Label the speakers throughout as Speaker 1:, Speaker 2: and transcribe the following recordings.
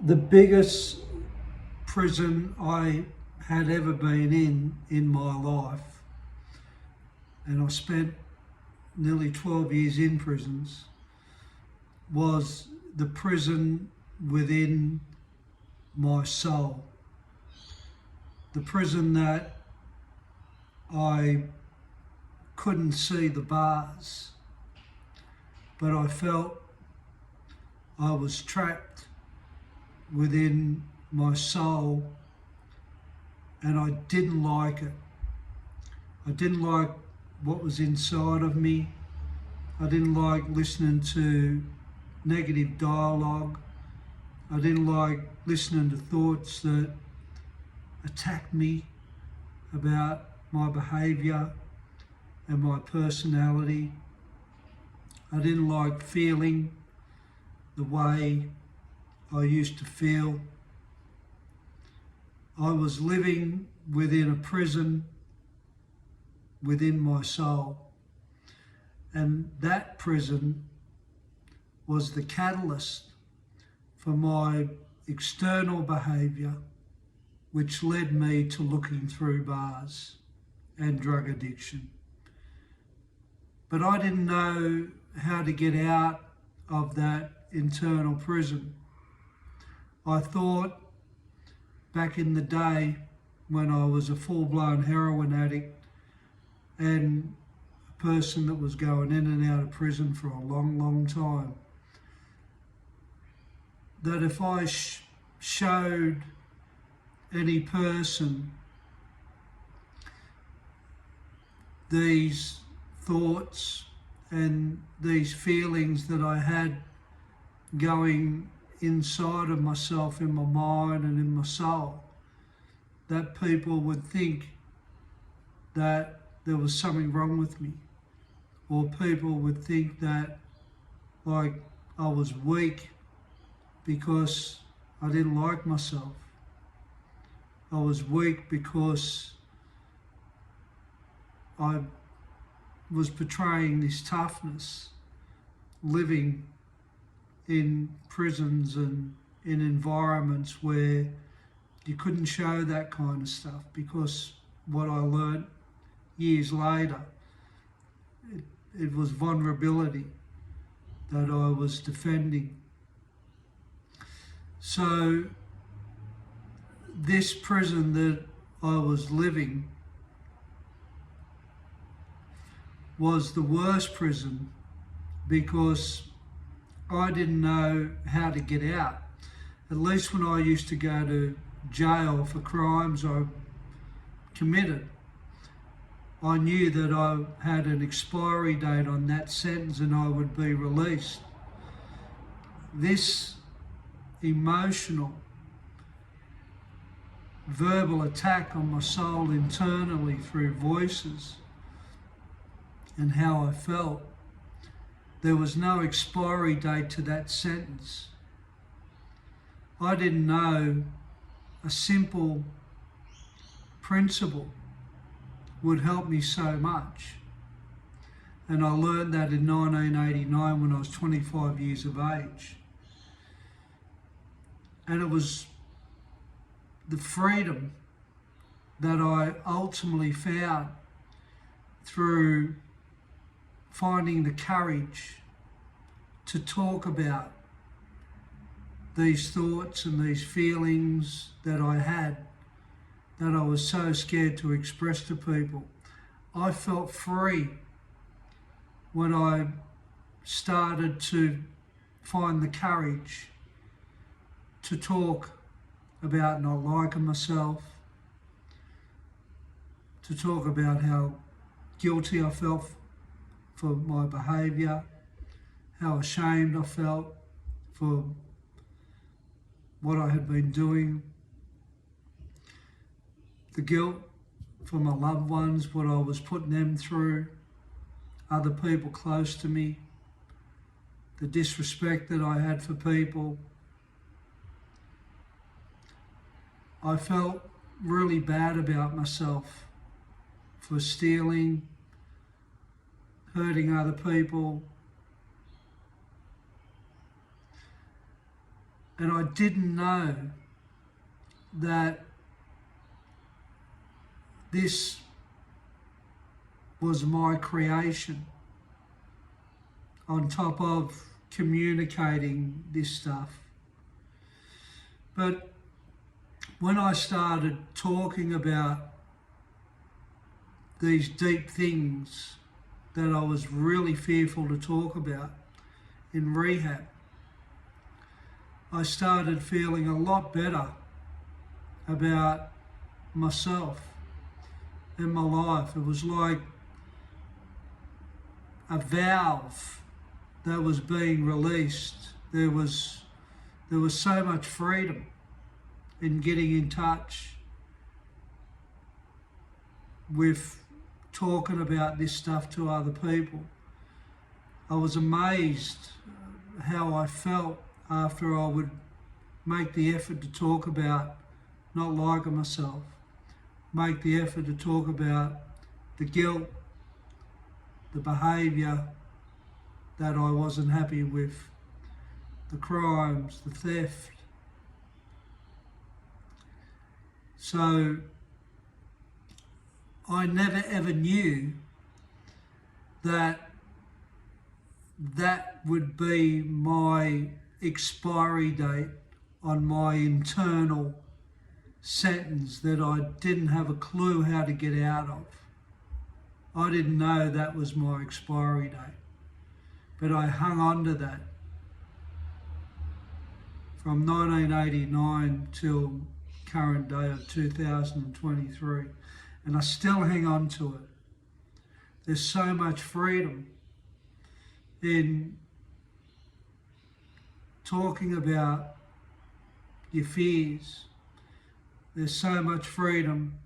Speaker 1: The biggest prison I had ever been in my life, and I spent nearly 12 years in prisons, was the prison within my soul. The prison that I couldn't see the bars, but I felt I was trapped within my soul, and I didn't like it. I didn't like what was inside of me. I didn't like listening to negative dialogue. I didn't like listening to thoughts that attacked me about my behaviour and my personality. I didn't like feeling the way I used to feel. I was living within a prison within my soul, and that prison was the catalyst for my external behaviour, which led me to looking through bars and drug addiction. But I didn't know how to get out of that internal prison. I thought back in the day when I was a full-blown heroin addict and a person that was going in and out of prison for a long, long time, that if I showed any person these thoughts and these feelings that I had going inside of myself, in my mind and in my soul, that people would think that there was something wrong with me, or people would think that like I was weak because I didn't like myself. I was weak because I was portraying this toughness, living in prisons and in environments where you couldn't show that kind of stuff, because what I learned years later, it was vulnerability that I was defending. So this prison that I was living was the worst prison because I didn't know how to get out. At least when I used to go to jail for crimes I committed, I knew that I had an expiry date on that sentence and I would be released. This emotional, verbal attack on my soul internally through voices and how I felt, there was no expiry date to that sentence. I didn't know a simple principle would help me so much. And I learned that in 1989 when I was 25 years of age. And it was the freedom that I ultimately found through finding the courage to talk about these thoughts and these feelings that I had, that I was so scared to express to people. I felt free when I started to find the courage to talk about not liking myself, to talk about how guilty I felt for my behaviour, how ashamed I felt for what I had been doing, the guilt for my loved ones, what I was putting them through, other people close to me, the disrespect that I had for people. I felt really bad about myself for stealing, hurting other people. And I didn't know that this was my creation, on top of communicating this stuff. But when I started talking about these deep things that I was really fearful to talk about in rehab, I started feeling a lot better about myself and my life. It was like a valve that was being released. There was so much freedom in getting in touch with talking about this stuff to other people. I was amazed how I felt after I would make the effort to talk about not liking myself, make the effort to talk about the guilt, the behaviour that I wasn't happy with, the crimes, the theft. So I never ever knew that that would be my expiry date on my internal sentence that I didn't have a clue how to get out of. I didn't know that was my expiry date, but I hung on to that from 1989 till current day of 2023, and I still hang on to it. There's so much freedom in talking about your fears. There's so much freedom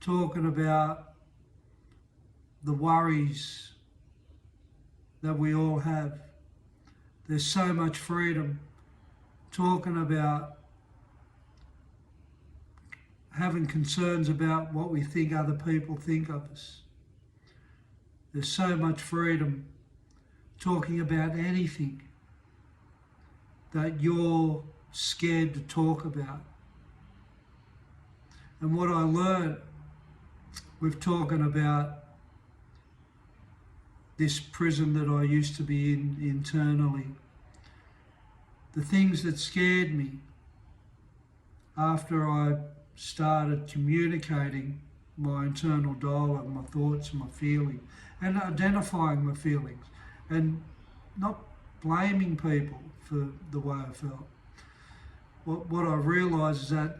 Speaker 1: talking about the worries that we all have. There's so much freedom talking about having concerns about what we think other people think of us. There's so much freedom talking about anything that you're scared to talk about. And what I learned with talking about this prison that I used to be in internally, the things that scared me after I started communicating my internal dialogue, my thoughts and my feelings, and identifying my feelings, and not blaming people for the way I felt. What I realised is that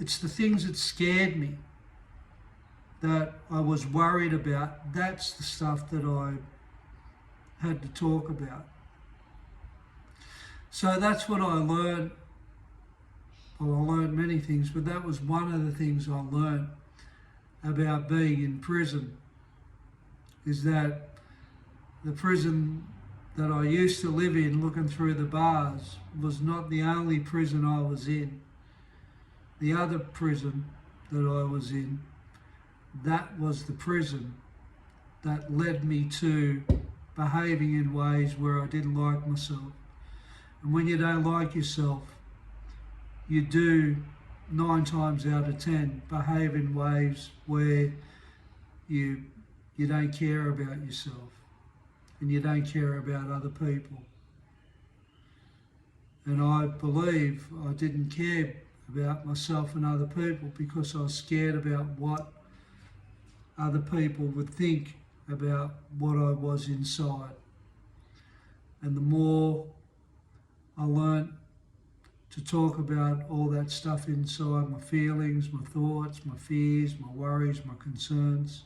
Speaker 1: it's the things that scared me, that I was worried about, that's the stuff that I had to talk about. So that's what I learned. Well, I learned many things, but that was one of the things I learned about being in prison, is that the prison that I used to live in, looking through the bars, was not the only prison I was in. The other prison that I was in, that was the prison that led me to behaving in ways where I didn't like myself. And when you don't like yourself, you do 9 times out of 10 behave in ways where you don't care about yourself and you don't care about other people. And I believe I didn't care about myself and other people because I was scared about what other people would think about what I was inside. And the more I learned to talk about all that stuff inside, my feelings, my thoughts, my fears, my worries, my concerns,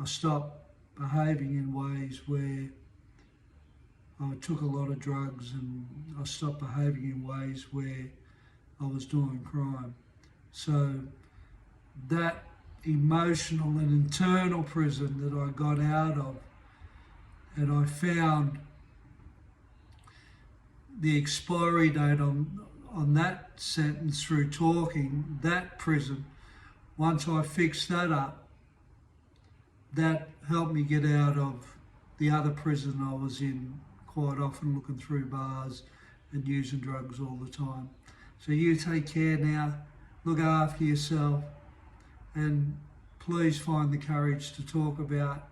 Speaker 1: I stopped behaving in ways where I took a lot of drugs, and I stopped behaving in ways where I was doing crime. So that emotional and internal prison that I got out of, and I found the expiry date on that sentence through talking, that prison, once I fixed that up, that helped me get out of the other prison I was in, quite often looking through bars and using drugs all the time. So you take care now, look after yourself, and please find the courage to talk about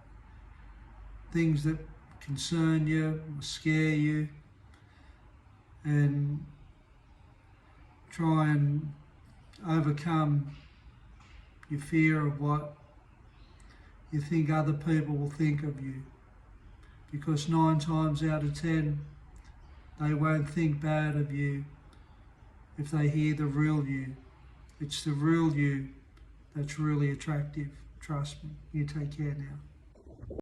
Speaker 1: things that concern you or scare you, and try and overcome your fear of what you think other people will think of you. Because 9 times out of 10, they won't think bad of you if they hear the real you. It's the real you that's really attractive. Trust me. You take care now.